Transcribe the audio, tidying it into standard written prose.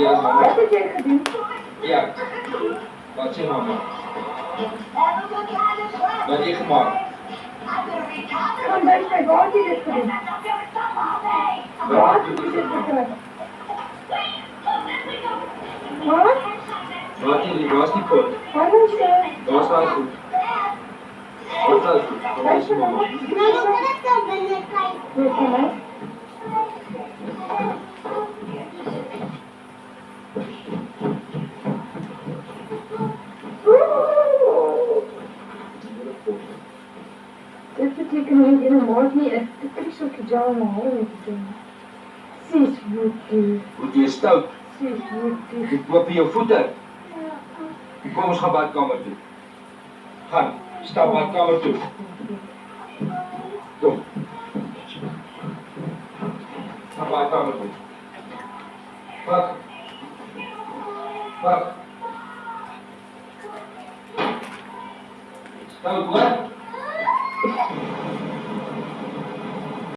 Wat heb jij gedaan? Ja. Wat zeg mama? Wat heb je gemaakt? Van bij mij, wat heb je dit gedaan? Wat heb je dit gedaan? Wat? Was die pot? Wat is het? Was dat goed? Was dat goed? Wat is mama? Weet je mij? Dit betekent in een maand niet echt de kriegselke jaal in mijn handen te doen. Sis woedie. Moet je stout? Sis woedie. Ik loop in je voeten. Kom ons gaan badkamer toe. Gaan. Stap badkamer toe. Kom. Ga badkamer toe. Pak. Pak. Stout hoor.